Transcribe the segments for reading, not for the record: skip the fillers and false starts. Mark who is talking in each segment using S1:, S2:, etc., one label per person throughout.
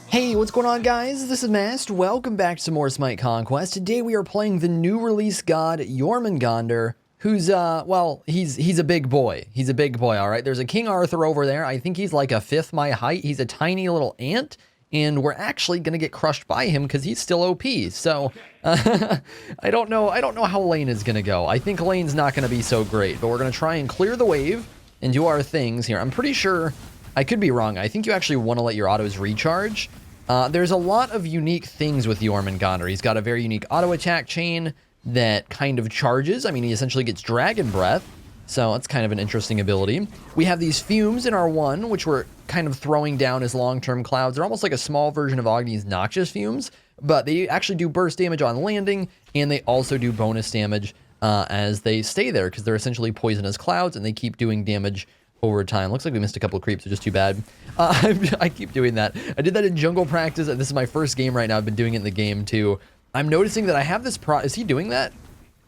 S1: Hey, what's going on, guys? This is Mast. Welcome back to some more SMITE Conquest. Today we are playing the new release god, Jormungandr, who's, well, he's a big boy. He's a big boy, all right? There's a King Arthur over there. I think he's like a fifth my height. He's a tiny little ant, and we're actually going to get crushed by him because he's still OP. So, I don't know how lane is going to go. I think lane's not going to be so great, but we're going to try and clear the wave and do our things here. I'm pretty sure, I could be wrong. I think you actually want to let your autos recharge. There's a lot of unique things with Jormungandr. He's got a very unique auto attack chain that kind of charges. I mean, he essentially gets Dragon Breath, so that's kind of an interesting ability. We have these fumes in our one, which we're kind of throwing down as long-term clouds. They're almost like a small version of Agni's Noxious Fumes, but they actually do burst damage on landing, and they also do bonus damage as they stay there, because they're essentially poisonous clouds, and they keep doing damage over time. Looks like we missed a couple of creeps, which is too bad. I keep doing that. I did that in jungle practice. This is my first game right now. I've been doing it in the game too. I'm noticing that I have this is he doing that?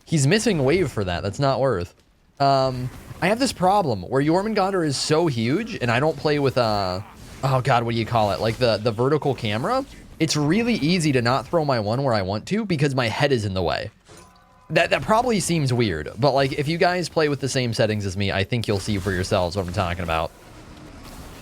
S1: He's missing wave for that. That's not worth. I have this problem where Jormungandr is so huge, and I don't play with oh god, what do you call it? Like the vertical camera. It's really easy to not throw my one where I want to because my head is in the way. That probably seems weird, but like if you guys play with the same settings as me, I think you'll see for yourselves what I'm talking about.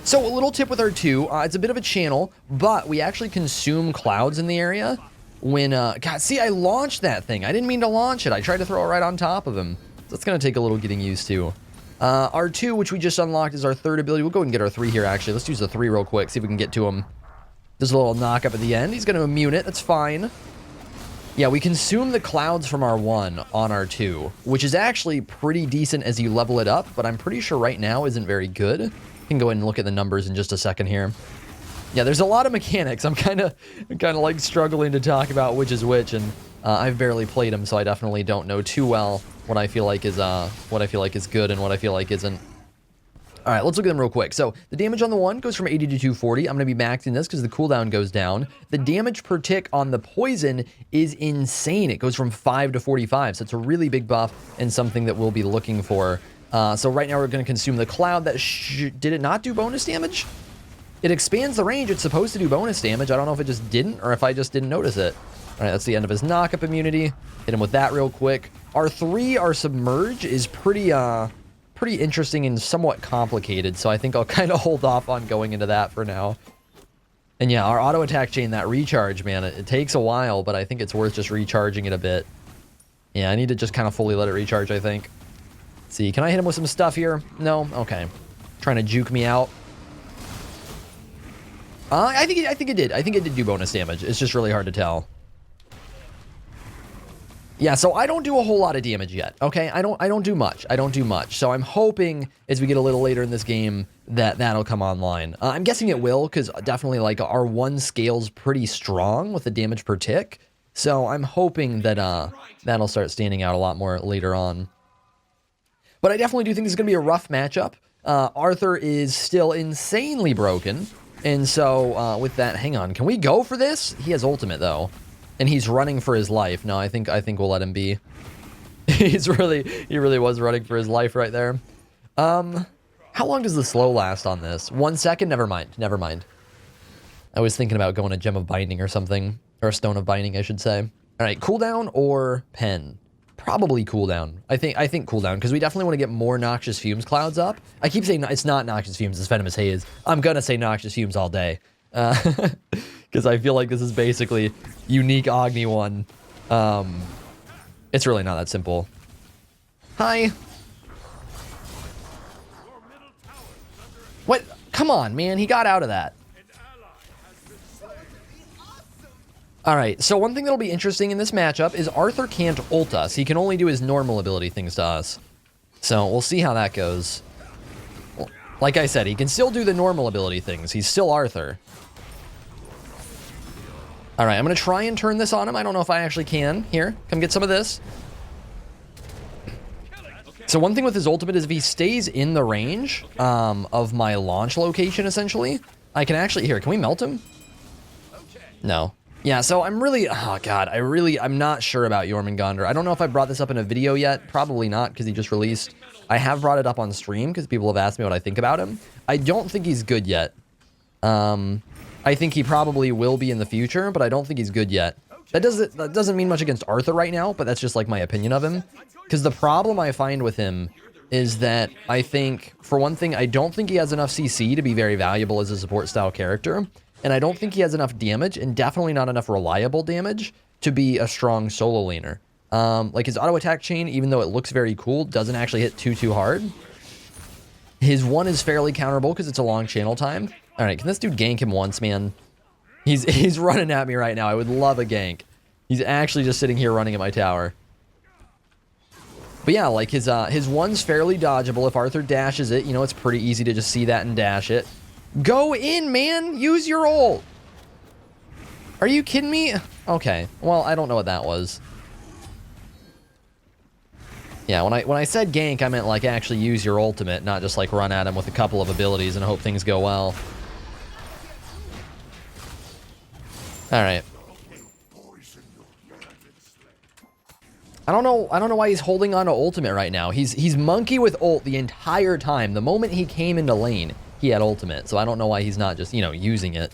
S1: So a little tip with our two, it's a bit of a channel, but we actually consume clouds in the area when, God, see, I launched that thing. I didn't mean to launch it. I tried to throw it right on top of him. So it's going to take a little getting used to. Our two, which we just unlocked, is our third ability. We'll go ahead and get our three here, actually. Let's use the three real quick, see if we can get to him. There's a little knock up at the end. He's going to immune it. That's fine. Yeah, we consume the clouds from our one on our two, which is actually pretty decent as you level it up, but I'm pretty sure right now isn't very good. We can go ahead and look at the numbers in just a second here. Yeah, there's a lot of mechanics. I'm kind of like struggling to talk about which is which, and I've barely played them, so I definitely don't know too well what I feel like is good and what I feel like isn't. All right, let's look at them real quick. So the damage on the one goes from 80 to 240. I'm going to be maxing this because the cooldown goes down. The damage per tick on the poison is insane. It goes from 5 to 45, so it's a really big buff and something that we'll be looking for. So right now we're going to consume the cloud. That did it not do bonus damage? It expands the range. It's supposed to do bonus damage. I don't know if it just didn't or if I just didn't notice it. All right, that's the end of his knock-up immunity. Hit him with that real quick. Our three, our submerge, is pretty interesting and somewhat complicated, so I think I'll kind of hold off on going into that for now. And yeah, our auto attack chain, that recharge, man, it takes a while, but I think it's worth just recharging it a bit. Yeah, I need to just kind of fully let it recharge, I think. Let's see, can I hit him with some stuff here? No? Okay. Trying to juke me out. I think it did. I think it did do bonus damage. It's just really hard to tell. Yeah, so I don't do a whole lot of damage yet, okay? I don't do much. I don't do much. So I'm hoping as we get a little later in this game that that'll come online. I'm guessing it will, because definitely like our one scale's pretty strong with the damage per tick. So I'm hoping that that'll start standing out a lot more later on. But I definitely do think this is going to be a rough matchup. Arthur is still insanely broken. And so with that, hang on. Can we go for this? He has ultimate, though. And he's running for his life. No, I think we'll let him be. He really was running for his life right there. How long does the slow last on this? 1 second? Never mind. I was thinking about going a Gem of Binding or something. Or a Stone of Binding, I should say. All right, cooldown or pen? Probably cooldown. I think cooldown, because we definitely want to get more Noxious Fumes clouds up. I keep saying it's not Noxious Fumes, it's Venomous Haze. I'm gonna say Noxious Fumes all day. Because I feel like this is basically unique Agni one. It's really not that simple. Hi. What? Come on, man. He got out of that. Alright, so one thing that'll be interesting in this matchup is Arthur can't ult us. He can only do his normal ability things to us. So we'll see how that goes. Like I said, he can still do the normal ability things. He's still Arthur. All right, I'm going to try and turn this on him. I don't know if I actually can. Here, come get some of this. So one thing with his ultimate is if he stays in the range of my launch location, essentially, I can actually... Here, can we melt him? No. Yeah, so I'm really, oh god, I'm not sure about Jormungandr. I don't know if I brought this up in a video yet. Probably not, because he just released. I have brought it up on stream, because people have asked me what I think about him. I don't think he's good yet. I think he probably will be in the future, but I don't think he's good yet. That doesn't mean much against Arthur right now, but that's just like my opinion of him. Because the problem I find with him is that I think, for one thing, I don't think he has enough CC to be very valuable as a support style character. And I don't think he has enough damage, and definitely not enough reliable damage to be a strong solo laner. Like his auto attack chain, even though it looks very cool, doesn't actually hit too hard. His one is fairly counterable because it's a long channel time. All right, can this dude gank him once, man? He's running at me right now. I would love a gank. He's actually just sitting here running at my tower. But yeah, like his one's fairly dodgeable. If Arthur dashes it, you know, it's pretty easy to just see that and dash it. Go in, man! Use your ult! Are you kidding me? Okay, well, I don't know what that was. Yeah, when I said gank, I meant like actually use your ultimate, not just like run at him with a couple of abilities and hope things go well. Alright. I don't know why he's holding on to ultimate right now. He's monkey with ult the entire time. The moment he came into lane, he had ultimate, so I don't know why he's not just, you know, using it.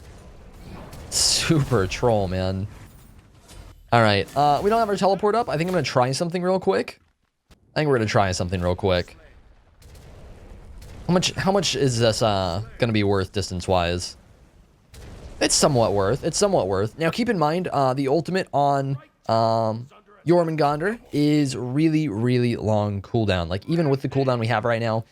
S1: Super troll, man. All right, we don't have our teleport up. I think I'm gonna try something real quick. How much is this gonna be worth distance-wise? It's somewhat worth. Now, keep in mind, the ultimate on Jormungandr is really long cooldown. Like, even with the cooldown we have right now,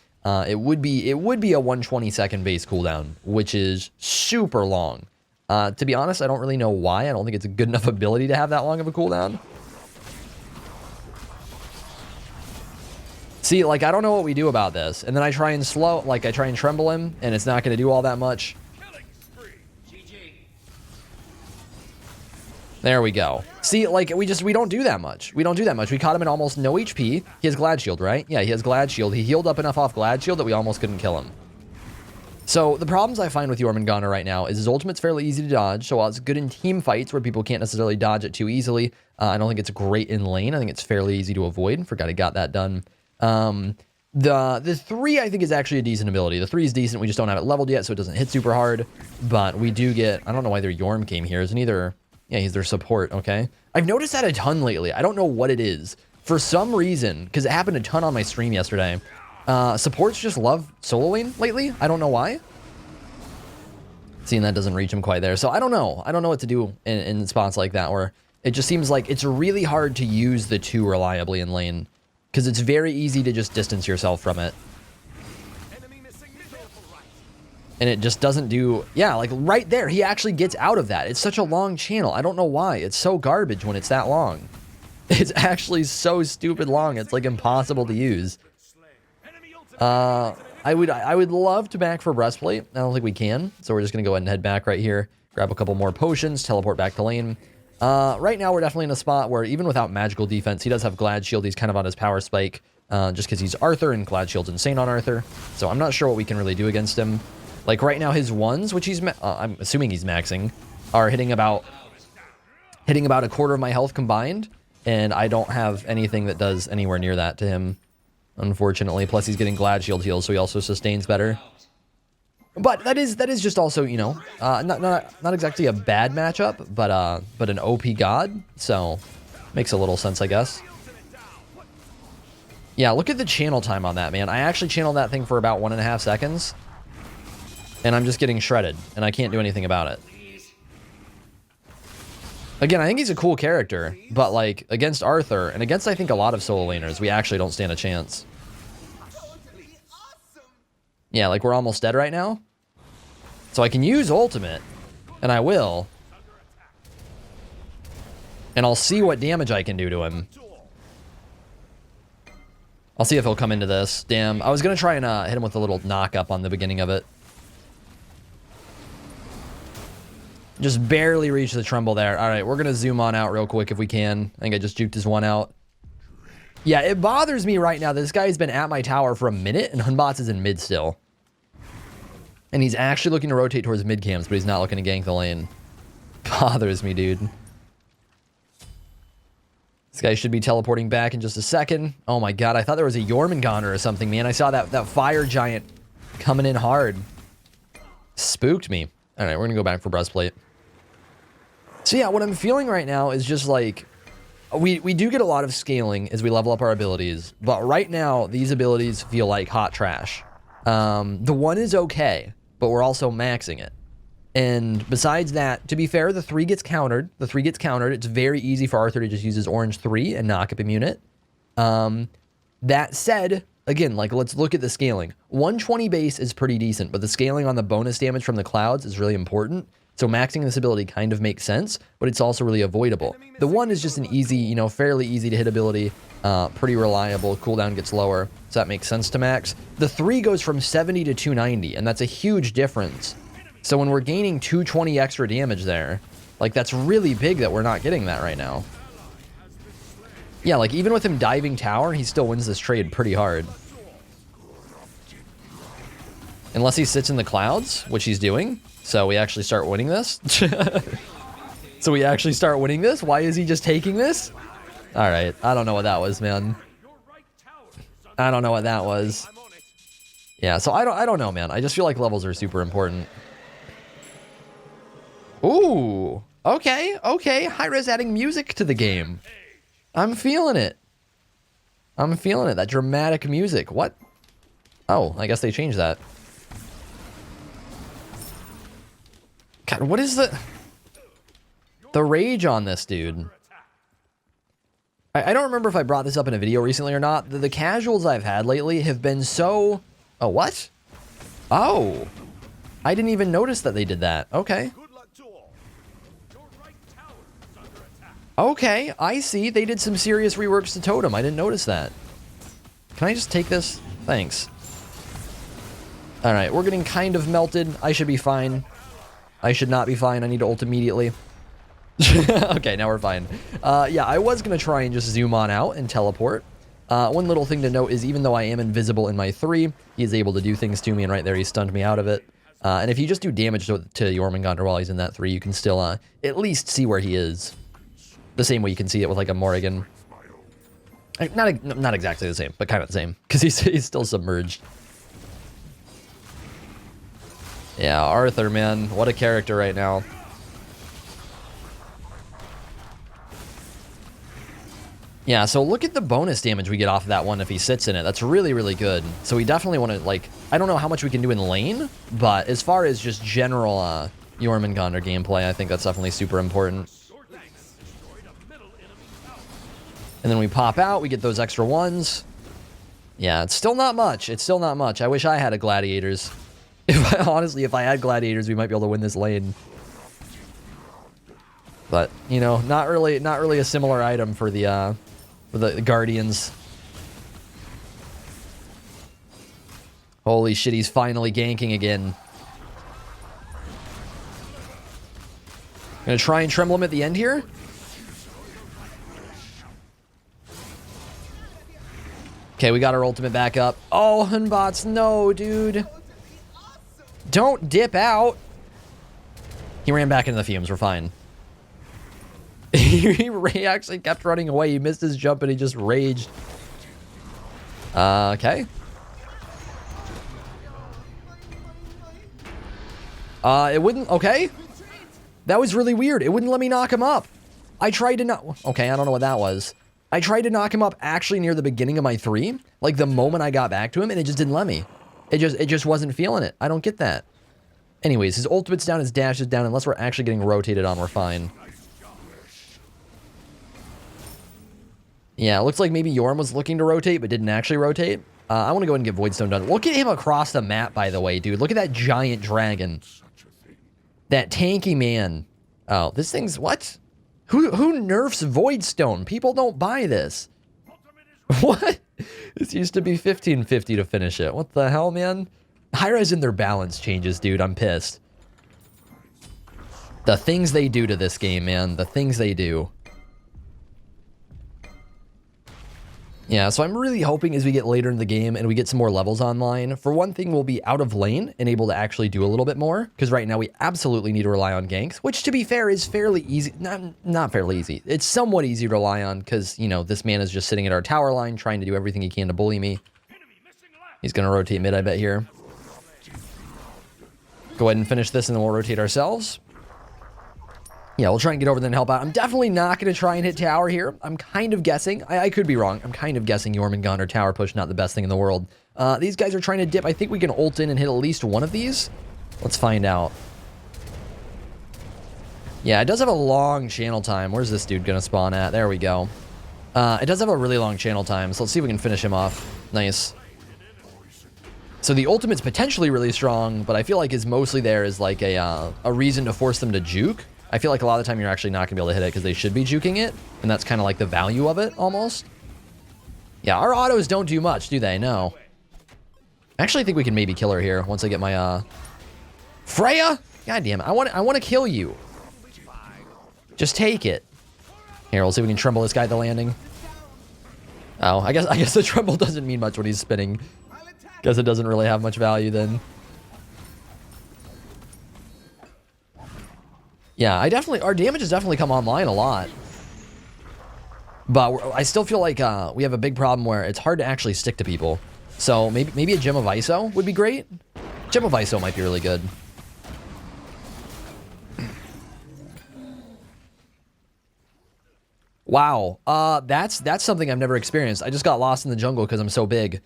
S1: it would be a 120-second base cooldown, which is super long. To be honest, I don't really know why. I don't think it's a good enough ability to have that long of a cooldown. See, like, I don't know what we do about this. And then I try and tremble him, and it's not going to do all that much. There we go. See, like, we don't do that much. We caught him at almost no HP. He has Glad Shield, right? Yeah, he has Glad Shield. He healed up enough off Glad Shield that we almost couldn't kill him. So the problems I find with Jormungandr right now is his ultimate's fairly easy to dodge. So while it's good in team fights where people can't necessarily dodge it too easily, I don't think it's great in lane. I think it's fairly easy to avoid. Forgot I got that done. The 3 I think is actually a decent ability. The 3 is decent. We just don't have it leveled yet, so it doesn't hit super hard. But we do get, I don't know why their Jorm came here. Isn't either, yeah, he's their support, okay? I've noticed that a ton lately. I don't know what it is. For some reason, because it happened a ton on my stream yesterday, supports just love solo lane lately. I don't know why. Seeing that doesn't reach him quite there. So I don't know. I don't know what to do in spots like that where it just seems like it's really hard to use the 2 reliably in lane. Because it's very easy to just distance yourself from it. And it just doesn't do... Yeah, like right there, he actually gets out of that. It's such a long channel. I don't know why. It's so garbage when it's that long. It's actually so stupid long. It's like impossible to use. I would love to back for breastplate. I don't think we can. So we're just going to go ahead and head back right here. Grab a couple more potions. Teleport back to lane. Right now, we're definitely in a spot where even without magical defense, he does have Glad Shield. He's kind of on his power spike just because he's Arthur, and Glad Shield's insane on Arthur. So I'm not sure what we can really do against him. Like right now, his ones, which I'm assuming he's maxing, are hitting about a quarter of my health combined, and I don't have anything that does anywhere near that to him, unfortunately. Plus, he's getting Glad Shield heals, so he also sustains better. But that is just also, you know, not exactly a bad matchup, but an OP god, so makes a little sense, I guess. Yeah, look at the channel time on that, man. I actually channeled that thing for about 1.5 seconds, and I'm just getting shredded, and I can't do anything about it. Again, I think he's a cool character, but like against Arthur and against I think a lot of solo laners, we actually don't stand a chance. Yeah, like we're almost dead right now. So I can use ultimate, and I will. And I'll see what damage I can do to him. I'll see if he'll come into this. Damn, I was going to try and hit him with a little knock up on the beginning of it. Just barely reached the tremble there. All right, we're going to zoom on out real quick if we can. I think I just juked his one out. Yeah, it bothers me right now that this guy's been at my tower for a minute, and Hunbots is in mid still. And he's actually looking to rotate towards mid cams, but he's not looking to gank the lane. Bothers me, dude. This guy should be teleporting back in just a second. Oh my god, I thought there was a Jormungandr or something, man. I saw that fire giant coming in hard. Spooked me. Alright, we're gonna go back for breastplate. So yeah, what I'm feeling right now is just like... We do get a lot of scaling as we level up our abilities, but right now, these abilities feel like hot trash. The 1 is okay, but we're also maxing it. And besides that, to be fair, the 3 gets countered. The 3 gets countered. It's very easy for Arthur to just use his orange 3 and knock up immune it. That said, again, like, let's look at the scaling. 120 base is pretty decent, but the scaling on the bonus damage from the clouds is really important. So maxing this ability kind of makes sense, but it's also really avoidable. The 1 is just an easy, you know, fairly easy to hit ability, pretty reliable, cooldown gets lower, so that makes sense to max. The 3 goes from 70 to 290, and that's a huge difference. So when we're gaining 220 extra damage there, like, that's really big that we're not getting that right now. Yeah, like, even with him diving tower, he still wins this trade pretty hard. Unless he sits in the clouds, which he's doing. So we actually start winning this. So we actually start winning this? Why is he just taking this? Alright, I don't know what that was, man. I don't know what that was. Yeah, so I don't know, man. I just feel like levels are super important. Ooh, okay, okay. Hi-Rez adding music to the game. I'm feeling it. I'm feeling it. That dramatic music. What? Oh, I guess they changed that. God, what is the rage on this dude? I don't remember if I brought this up in a video recently or not. The casuals I've had lately have been so... Oh, what? Oh. I didn't even notice that they did that. Okay. Okay, I see. They did some serious reworks to Totem. I didn't notice that. Can I just take this? Thanks. Alright, we're getting kind of melted. I should be fine. I should not be fine. I need to ult immediately. Okay, now we're fine. Yeah, I was going to try and just zoom on out and teleport. One little thing to note is even though I am invisible in my 3, he is able to do things to me, and right there he stunned me out of it. And if you just do damage to Jormungandr while he's in that 3, you can still at least see where he is. The same way you can see it with like a Morrigan. Not exactly the same, but kind of the same, because he's still submerged. Yeah, Arthur, man. What a character right now. Yeah, so look at the bonus damage we get off of that one if he sits in it. That's really, really good. So we definitely want to, like... I don't know how much we can do in lane, but as far as just general Jormungandr gameplay, I think that's definitely super important. And then we pop out, we get those extra ones. Yeah, it's still not much. It's still not much. I wish I had a gladiators. Honestly, if I had gladiators, we might be able to win this lane. But, you know, not really a similar item for the Guardians. Holy shit, he's finally ganking again. Gonna try and tremble him at the end here. Okay, we got our ultimate back up. Oh, Hunbots, no, dude. Don't dip out. He ran back into the fumes. We're fine. He actually kept running away. He missed his jump and he just raged. Okay. It wouldn't... Okay. That was really weird. It wouldn't let me knock him up. I tried to knock... Okay, I don't know what that was. I tried to knock him up actually near the beginning of my 3. Like the moment I got back to him, and it just didn't let me. It just wasn't feeling it. I don't get that. Anyways, his ultimate's down, his dash is down. Unless we're actually getting rotated on, we're fine. Yeah, it looks like maybe Jorm was looking to rotate, but didn't actually rotate. I want to go ahead and get Voidstone done. Look at him across the map, by the way, dude. Look at that giant dragon. That tanky man. Oh, this thing's... What? Who nerfs Voidstone? People don't buy this. What? This used to be 1550 to finish it. What the hell, man? Hi-Rez in their balance changes, dude. I'm pissed. The things they do to this game, man. The things they do. Yeah, so I'm really hoping as we get later in the game and we get some more levels online, for one thing, we'll be out of lane and able to actually do a little bit more, because right now we absolutely need to rely on ganks, which to be fair is fairly easy. Not fairly easy. It's somewhat easy to rely on because, you know, this man is just sitting at our tower line trying to do everything he can to bully me. He's going to rotate mid, I bet, here. Go ahead and finish this and then we'll rotate ourselves. Yeah, we'll try and get over there and help out. I'm definitely not going to try and hit tower here. I'm kind of guessing. I could be wrong. I'm kind of guessing Jormungandr tower push, not the best thing in the world. These guys are trying to dip. I think we can ult in and hit at least one of these. Let's find out. Yeah, it does have a long channel time. Where's this dude going to spawn at? There we go. It does have a really long channel time, so let's see if we can finish him off. Nice. So the ultimate's potentially really strong, but I feel like is mostly there as like a reason to force them to juke. I feel like a lot of the time you're actually not going to be able to hit it because they should be juking it, and that's kind of like the value of it, almost. Yeah, our autos don't do much, do they? No. I actually think we can maybe kill her here once I get my, Freya? God damn it. I want to kill you. Just take it. Here, we'll see if we can tremble this guy at the landing. Oh, I guess the tremble doesn't mean much when he's spinning. Guess it doesn't really have much value then. Yeah, our damage has definitely come online a lot. But I still feel like we have a big problem where it's hard to actually stick to people. So maybe a Gem of ISO would be great. Gem of ISO might be really good. Wow, that's something I've never experienced. I just got lost in the jungle because I'm so big.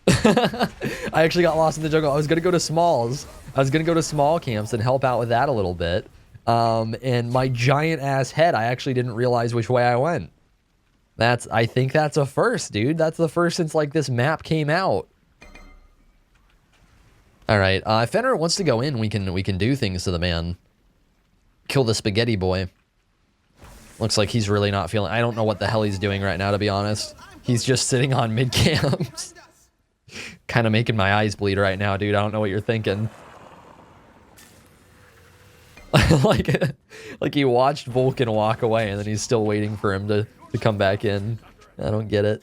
S1: I actually got lost in the jungle. I was gonna go to smalls. I was gonna go to small camps and help out with that a little bit. And my giant ass head, I actually didn't realize which way I went. I think that's a first, dude. That's the first since like this map came out. All right, if Fenrir wants to go in, we can do things to the man. Kill the spaghetti boy. Looks like he's really not feeling. I don't know what the hell he's doing right now, to be honest. He's just sitting on mid camps. Kind of making my eyes bleed right now, dude. I don't know what you're thinking. like he watched Vulcan walk away and then he's still waiting for him to come back in. I don't get it.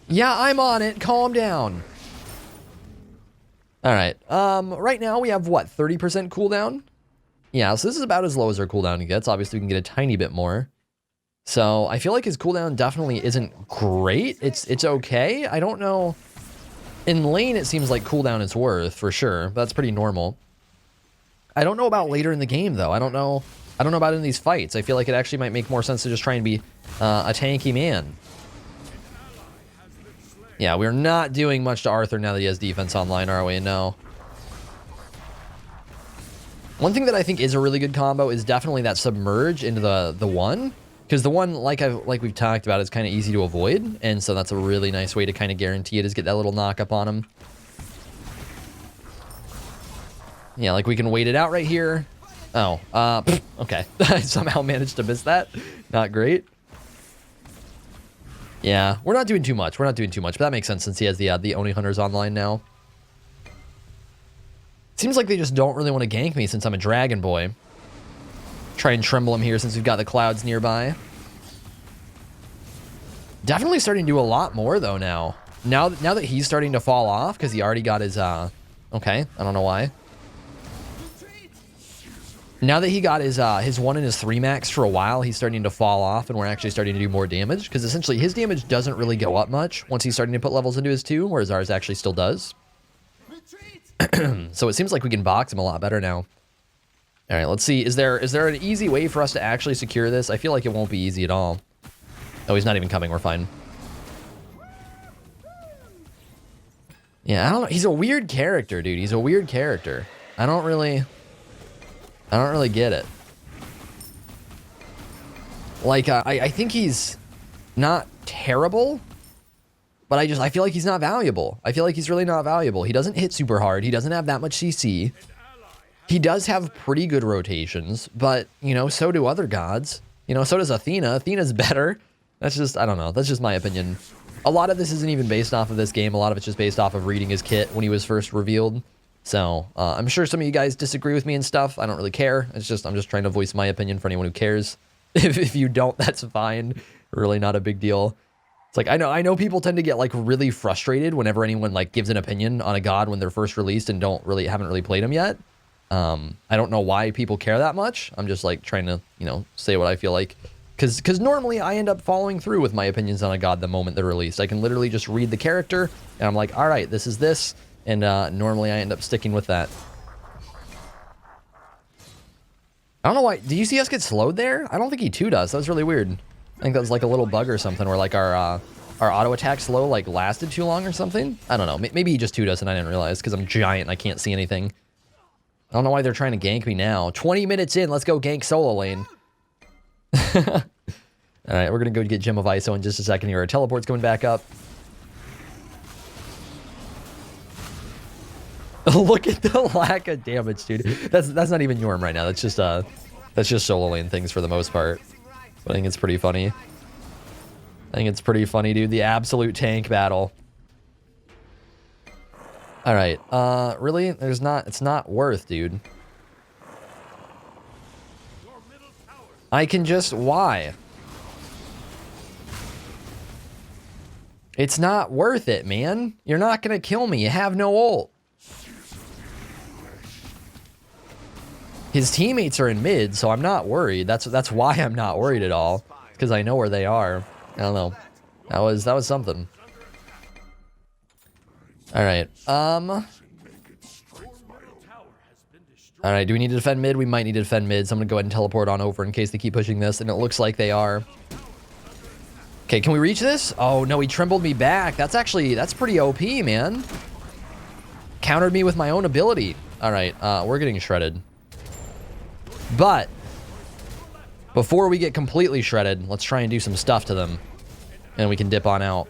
S1: Yeah, I'm on it. Calm down. All right. Right now we have what, 30% cooldown? Yeah, so this is about as low as our cooldown gets. Obviously we can get a tiny bit more. So I feel like his cooldown definitely isn't great. It's okay. I don't know. In lane it seems like cooldown is worth for sure. That's pretty normal. I don't know about later in the game though. I don't know about in these fights. I feel like it actually might make more sense to just try and be a tanky man. Yeah, we're not doing much to Arthur now that he has defense online, are we? No. One thing that I think is a really good combo is definitely that submerge into the one. Because the one, like we've talked about, is kind of easy to avoid. And so that's a really nice way to kind of guarantee it, is get that little knock up on him. Yeah, like we can wait it out right here. Oh, okay. I somehow managed to miss that. Not great. Yeah, we're not doing too much. But that makes sense since he has the Oni Hunters online now. Seems like they just don't really want to gank me since I'm a dragon boy. Try and tremble him here since we've got the clouds nearby. Definitely starting to do a lot more though now. Now that he's starting to fall off because he already got his okay, I don't know why. Now that he got his 1 and his 3 max for a while, he's starting to fall off and we're actually starting to do more damage because essentially his damage doesn't really go up much once he's starting to put levels into his 2, whereas ours actually still does. So it seems like we can box him a lot better now. All right, let's see. Is there an easy way for us to actually secure this? I feel like it won't be easy at all. Oh, he's not even coming. We're fine. Yeah, I don't know. He's a weird character, dude. He's a weird character. I don't really get it. Like, I think he's not terrible, but I feel like he's not valuable. I feel like he's really not valuable. He doesn't hit super hard. He doesn't have that much CC. He does have pretty good rotations, but, you know, so do other gods. You know, so does Athena. Athena's better. That's just, I don't know. That's just my opinion. A lot of this isn't even based off of this game. A lot of it's just based off of reading his kit when he was first revealed. So, I'm sure some of you guys disagree with me and stuff. I don't really care. I'm just trying to voice my opinion for anyone who cares. If you don't, that's fine. Really not a big deal. It's like, I know people tend to get like really frustrated whenever anyone like gives an opinion on a god when they're first released and haven't really played them yet. I don't know why people care that much. I'm just like trying to, you know, say what I feel like. Because normally I end up following through with my opinions on a god the moment they're released. I can literally just read the character and I'm like, all right, this is this. And normally I end up sticking with that. I don't know why. Do you see us get slowed there? I don't think E2 does. That was really weird. I think that was like a little bug or something where like our auto attack slow like lasted too long or something. I don't know. Maybe he just 2 does and I didn't realize because I'm giant and I can't see anything. I don't know why they're trying to gank me now. 20 minutes in, let's go gank solo lane. All right, we're going to go get Gem of ISO in just a second here. Our teleport's coming back up. Look at the lack of damage, dude. That's not even Yorm right now. That's just solo lane things for the most part. But I think it's pretty funny. I think it's pretty funny, dude. The absolute tank battle. All right. Really? It's not worth, dude. I can just, why? It's not worth it, man. You're not going to kill me. You have no ult. His teammates are in mid, so I'm not worried. That's why I'm not worried at all. Because I know where they are. I don't know. That was something. All right. All right, do we need to defend mid? We might need to defend mid, so I'm going to go ahead and teleport on over in case they keep pushing this, and it looks like they are. Okay, can we reach this? Oh, no, he trembled me back. That's pretty OP, man. Countered me with my own ability. All right, we're getting shredded. But before we get completely shredded, let's try and do some stuff to them, and we can dip on out.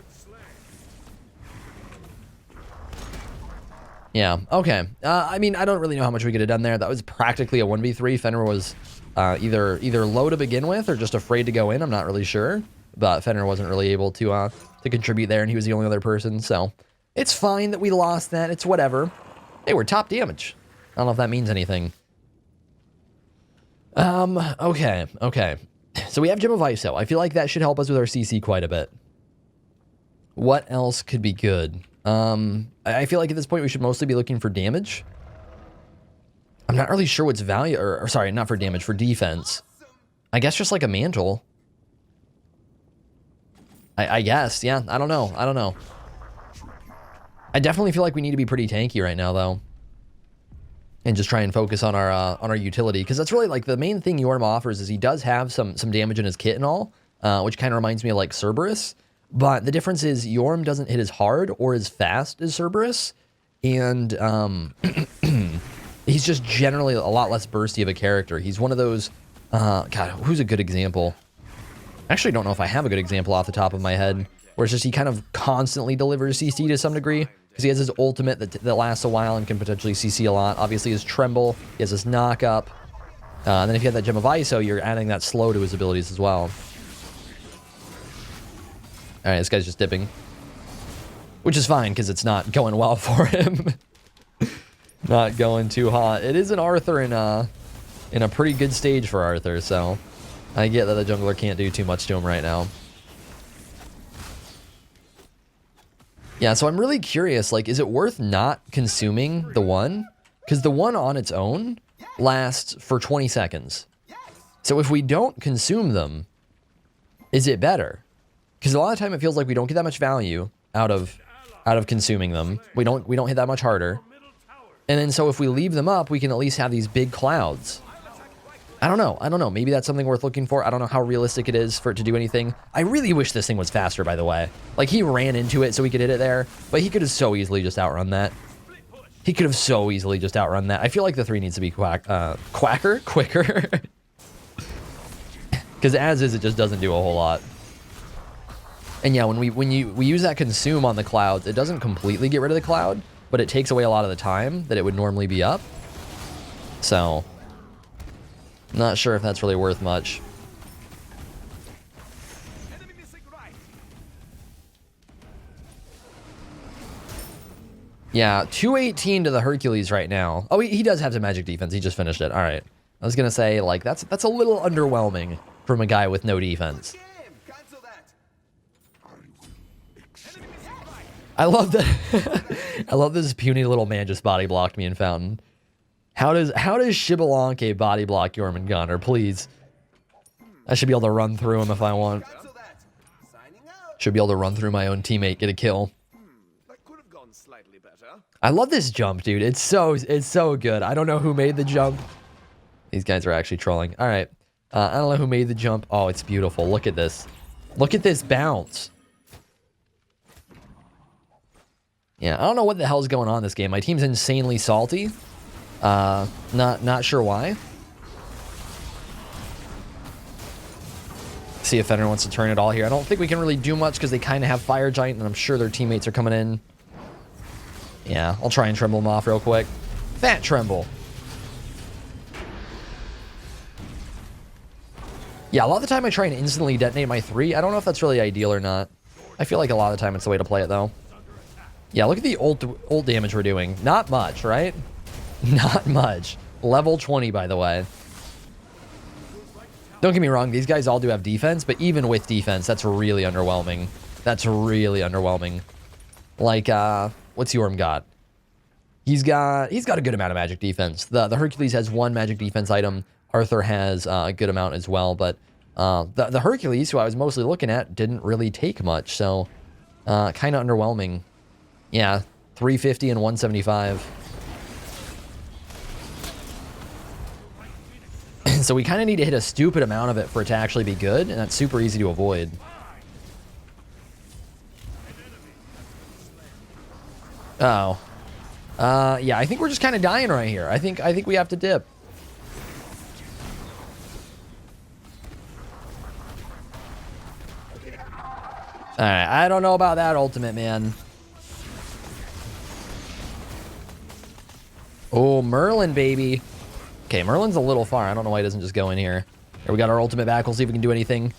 S1: Yeah, okay. I mean, I don't really know how much we could have done there. That was practically a 1v3. Fenrir was either low to begin with or just afraid to go in. I'm not really sure. But Fenrir wasn't really able to contribute there, and he was the only other person. So it's fine that we lost that. It's whatever. Hey, we're top damage. I don't know if that means anything. Okay. So we have Gem of ISO. I feel like that should help us with our CC quite a bit. What else could be good? I feel like at this point we should mostly be looking for damage. I'm not really sure what's value, or sorry, not for damage, for defense. I guess just like a mantle. I guess, yeah, I don't know. I definitely feel like we need to be pretty tanky right now, though. And just try and focus on our utility, because that's really like the main thing Yorm offers is he does have some damage in his kit and all, which kind of reminds me of like Cerberus. But the difference is Yorm doesn't hit as hard or as fast as Cerberus, and he's just generally a lot less bursty of a character. He's one of those, God, who's a good example? I actually don't know if I have a good example off the top of my head, where it's just he kind of constantly delivers CC to some degree, because he has his ultimate that lasts a while and can potentially CC a lot. Obviously his Tremble, he has his Knock Up, and then if you have that Gem of ISO, you're adding that slow to his abilities as well. All right, this guy's just dipping, which is fine because it's not going well for him. Not going too hot. It is an Arthur in a pretty good stage for Arthur, so I get that the jungler can't do too much to him right now. Yeah, so I'm really curious, like, is it worth not consuming the one? Because the one on its own lasts for 20 seconds. So if we don't consume them, is it better? Because a lot of the time it feels like we don't get that much value out of consuming them. We don't hit that much harder. And then so if we leave them up, we can at least have these big clouds. I don't know. Maybe that's something worth looking for. I don't know how realistic it is for it to do anything. I really wish this thing was faster, by the way. Like, he ran into it so we could hit it there, but he could have so easily just outrun that. I feel like the 3 needs to be quicker. Because as is, it just doesn't do a whole lot. And yeah, when we use that consume on the clouds, it doesn't completely get rid of the cloud, but it takes away a lot of the time that it would normally be up. So, not sure if that's really worth much. Yeah, 218 to the Hercules right now. Oh, he does have some magic defense. He just finished it. All right. I was gonna say, like, that's a little underwhelming from a guy with no defense. I love that. I love this puny little man just body blocked me in Fountain. How does Shibalanke body block Jormungandr, please? I should be able to run through him if I want. Should be able to run through my own teammate, get a kill. I love this jump, dude. It's so good. I don't know who made the jump. These guys are actually trolling. All right. I don't know who made the jump. Oh, it's beautiful. Look at this. Look at this bounce. Yeah, I don't know what the hell's going on in this game. My team's insanely salty. Not sure why. See if Fenrir wants to turn it all here. I don't think we can really do much because they kind of have Fire Giant, and I'm sure their teammates are coming in. Yeah, I'll try and tremble them off real quick. Fat tremble. Yeah, a lot of the time I try and instantly detonate my 3. I don't know if that's really ideal or not. I feel like a lot of the time it's the way to play it, though. Yeah, look at the ult damage we're doing. Not much, right? Not much. Level 20, by the way. Don't get me wrong, these guys all do have defense, but even with defense, that's really underwhelming. That's really underwhelming. Like, what's Yorm got? He's got a good amount of magic defense. The Hercules has 1 magic defense item. Arthur has a good amount as well, but the Hercules, who I was mostly looking at, didn't really take much, so kind of underwhelming. Yeah, 350 and 175. So we kind of need to hit a stupid amount of it for it to actually be good, and that's super easy to avoid. Oh. Yeah, I think we're just kind of dying right here. I think we have to dip. Alright, I don't know about that ultimate, man. Oh, Merlin, baby. Okay, Merlin's a little far. I don't know why he doesn't just go in here. Here, we got our ultimate back. We'll see if we can do anything.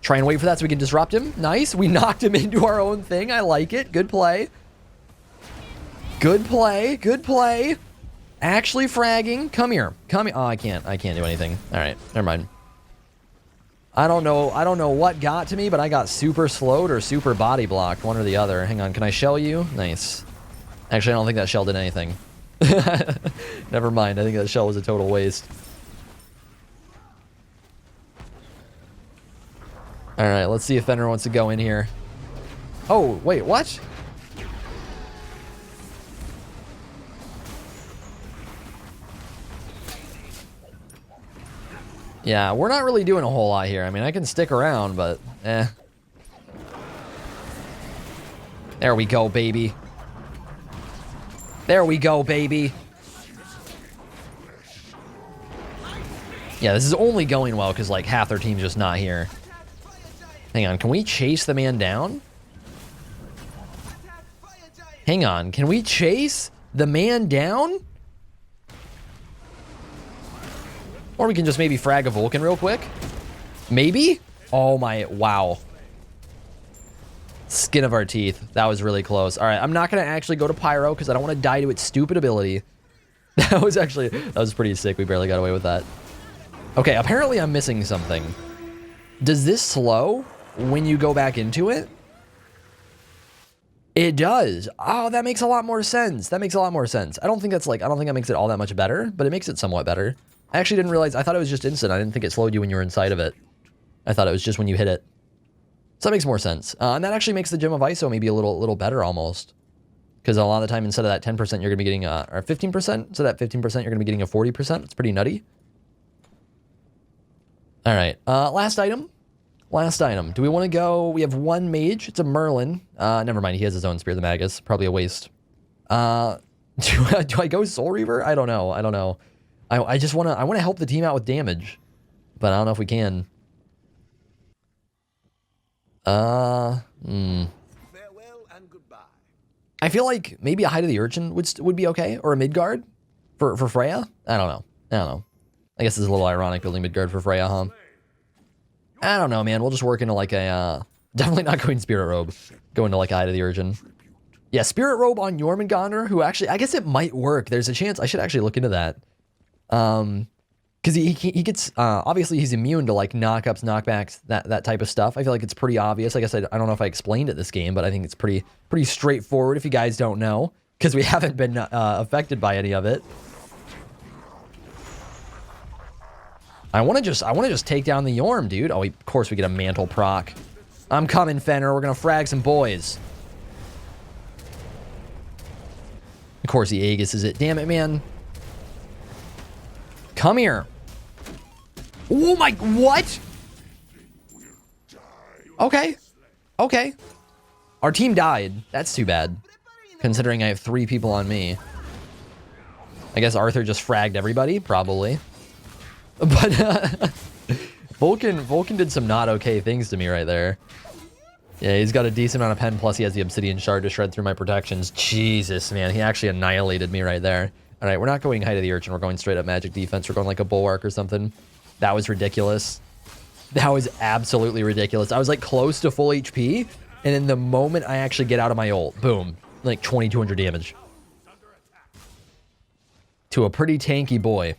S1: Try and wait for that so we can disrupt him. Nice. We knocked him into our own thing. I like it. Good play. Good play. Good play. Actually fragging. Come here. Come here. Oh, I can't do anything. All right. Never mind. I don't know what got to me, but I got super slowed or super body blocked. One or the other. Hang on. Can I shell you? Nice. Actually, I don't think that shell did anything. Never mind. I think that shell was a total waste. All right, let's see if Fenrir wants to go in here. Oh, wait, what? Yeah, we're not really doing a whole lot here. I mean, I can stick around, but eh. There we go, baby. There we go, baby. Yeah, this is only going well because, like, half their team's just not here. Hang on, can we chase the man down? Hang on, can we chase the man down? Or we can just maybe frag a Vulcan real quick. Maybe? Oh my, wow. Skin of our teeth. That was really close. All right, I'm not going to actually go to Pyro because I don't want to die to its stupid ability. That was pretty sick. We barely got away with that. Okay, apparently I'm missing something. Does this slow when you go back into it? It does. Oh, that makes a lot more sense. That makes a lot more sense. I don't think that makes it all that much better, but it makes it somewhat better. I actually didn't realize, I thought it was just instant. I didn't think it slowed you when you were inside of it. I thought it was just when you hit it. So that makes more sense. And that actually makes the Gem of ISO maybe a little better almost. Because a lot of the time, instead of that 10%, you're going to be getting, or 15%, so that 15%, you're going to be getting a 40%. It's pretty nutty. All right, last item. Last item. Do we want to go? We have one mage. It's a Merlin. Never mind. He has his own Spear of the Magus. Probably a waste. Do I go Soul Reaver? I don't know. I don't know. I just want to help the team out with damage, but I don't know if we can. Farewell and goodbye. I feel like maybe a Hide of the Urchin would be okay, or a Midgard for Freya. I don't know. I guess it's a little ironic building Midgard for Freya, huh? I don't know, man. We'll just work into like a, definitely not going Spirit Robe. Go into like a Hide of the Urchin. Yeah, Spirit Robe on Jormungandr, who actually, I guess it might work. There's a chance. I should actually look into that. Because he gets, obviously he's immune to like knockups, knockbacks, that type of stuff. I feel like it's pretty obvious. Like I said, I don't know if I explained it this game, but I think it's pretty straightforward if you guys don't know. Because we haven't been affected by any of it. I want to just take down the Yorm, dude. Oh, of course we get a mantle proc. I'm coming, Fenrir. We're going to frag some boys. Of course he Aegises it. Damn it, man. Come here. Oh my, what? Okay. Okay. Our team died. That's too bad. Considering I have 3 people on me. I guess Arthur just fragged everybody, probably. But Vulcan did some not okay things to me right there. Yeah, he's got a decent amount of pen, plus he has the obsidian shard to shred through my protections. Jesus, man, he actually annihilated me right there. All right, we're not going Height of the Urchin. We're going straight up magic defense. We're going like a bulwark or something. That was ridiculous. That was absolutely ridiculous. I was like close to full HP, and in the moment I actually get out of my ult, boom, like 2200 damage. To a pretty tanky boy.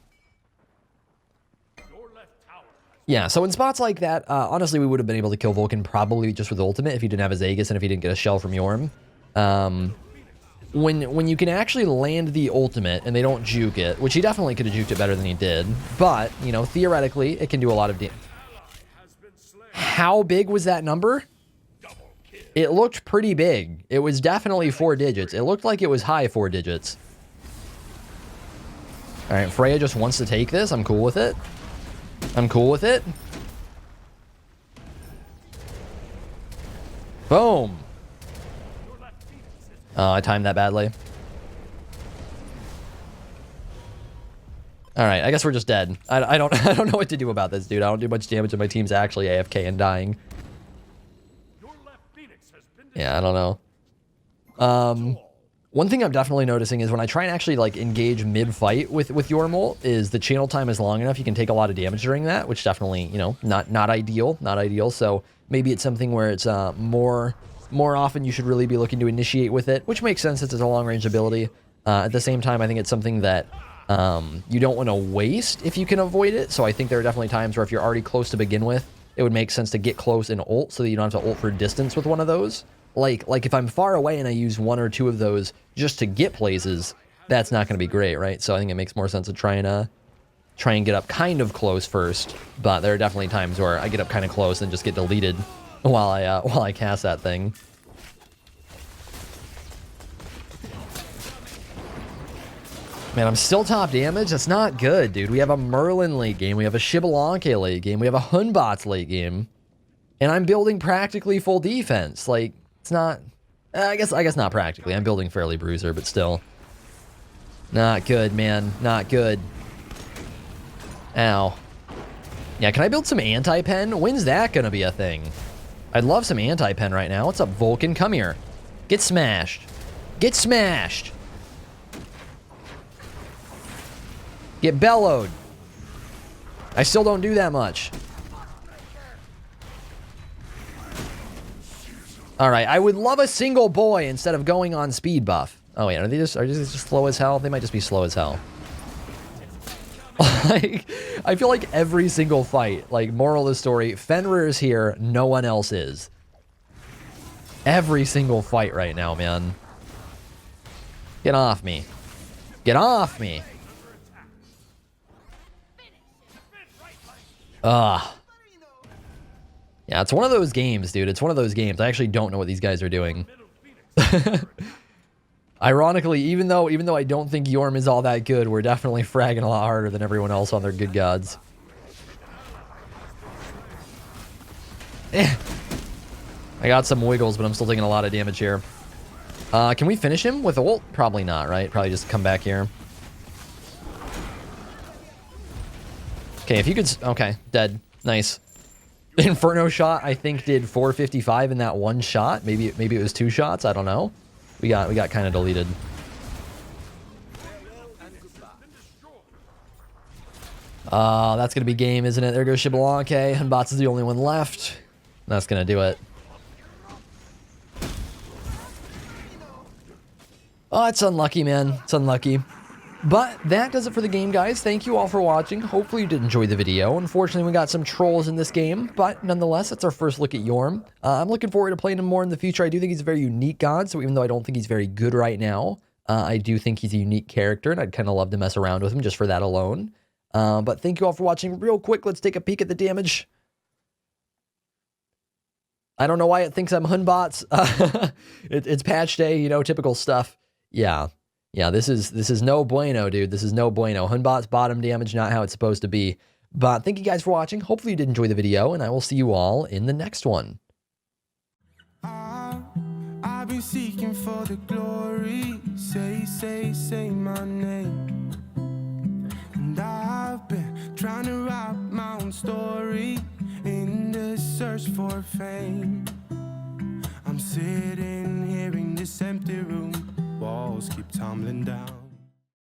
S1: Yeah, so in spots like that, honestly, we would have been able to kill Vulcan probably just with ultimate if he didn't have his Aegis and if he didn't get a shell from Yorm. When you can actually land the ultimate and they don't juke it, which he definitely could have juked it better than he did, but, you know, theoretically, it can do a lot of damage. How big was that number? It looked pretty big. It was definitely 4 digits. It looked like it was high 4 digits. All right, Freya just wants to take this. I'm cool with it. I'm cool with it. Boom. Oh, I timed that badly. All right, I guess we're just dead. I don't know what to do about this, dude. I don't do much damage and my team's actually AFK and dying. Yeah, I don't know. One thing I'm definitely noticing is when I try and actually like engage mid-fight with your ult is the channel time is long enough. You can take a lot of damage during that, which definitely, you know, not ideal. So maybe it's something where it's more often you should really be looking to initiate with it, which makes sense since it's a long-range ability. At the same time, I think it's something that you don't want to waste if you can avoid it. So I think there are definitely times where if you're already close to begin with, it would make sense to get close and ult so that you don't have to ult for distance with one of those. Like if I'm far away and I use 1 or 2 of those just to get places, that's not going to be great, right? So I think it makes more sense to try and get up kind of close first. But there are definitely times where I get up kind of close and just get deleted while I cast that thing. Man, I'm still top damage. That's not good, dude. We have a Merlin late game. We have a Xbalanque late game. We have a Hunbots late game. And I'm building practically full defense. Like, it's not... I guess not practically. I'm building fairly bruiser, but still. Not good, man. Not good. Ow. Yeah, can I build some anti-pen? When's that gonna be a thing? I'd love some anti-pen right now. What's up, Vulcan? Come here. Get smashed. Get smashed. Get bellowed. I still don't do that much. All right, I would love a single boy instead of going on speed buff. Oh wait, are they just slow as hell? They might just be slow as hell. Like, I feel like every single fight, like moral of the story, Fenrir is here, no one else is. Every single fight right now, man. Get off me. Get off me. Ugh. Yeah, it's one of those games, dude. It's one of those games. I actually don't know what these guys are doing. Ironically, even though I don't think Yorm is all that good, we're definitely fragging a lot harder than everyone else on their good gods. I got some wiggles, but I'm still taking a lot of damage here. Can we finish him with ult? Probably not, right? Probably just come back here. Okay, if you could... Okay, dead. Nice. Inferno shot, I think, did 455 in that one shot. Maybe it was 2 shots. I don't know. We got kind of deleted. That's gonna be game, isn't it? There goes Xbalanque. Hunbots is the only one left. That's gonna do it. Oh, it's unlucky, man. It's unlucky. But that does it for the game, guys. Thank you all for watching. Hopefully you did enjoy the video. Unfortunately, we got some trolls in this game, but nonetheless, that's our first look at Yorm. I'm looking forward to playing him more in the future. I do think he's a very unique god, so even though I don't think he's very good right now, I do think he's a unique character, and I'd kind of love to mess around with him just for that alone. But thank you all for watching. Real quick, let's take a peek at the damage. I don't know why it thinks I'm Hunbots. It's patch day, you know, typical stuff. Yeah. Yeah, this is no bueno, dude. This is no bueno. Hunbot's bottom damage, not how it's supposed to be. But thank you guys for watching. Hopefully you did enjoy the video, and I will see you all in the next one.
S2: I've been seeking for the glory. Say my name. And I've been trying to write my own story in the search for fame. I'm sitting here in this empty room. Walls keep tumbling down.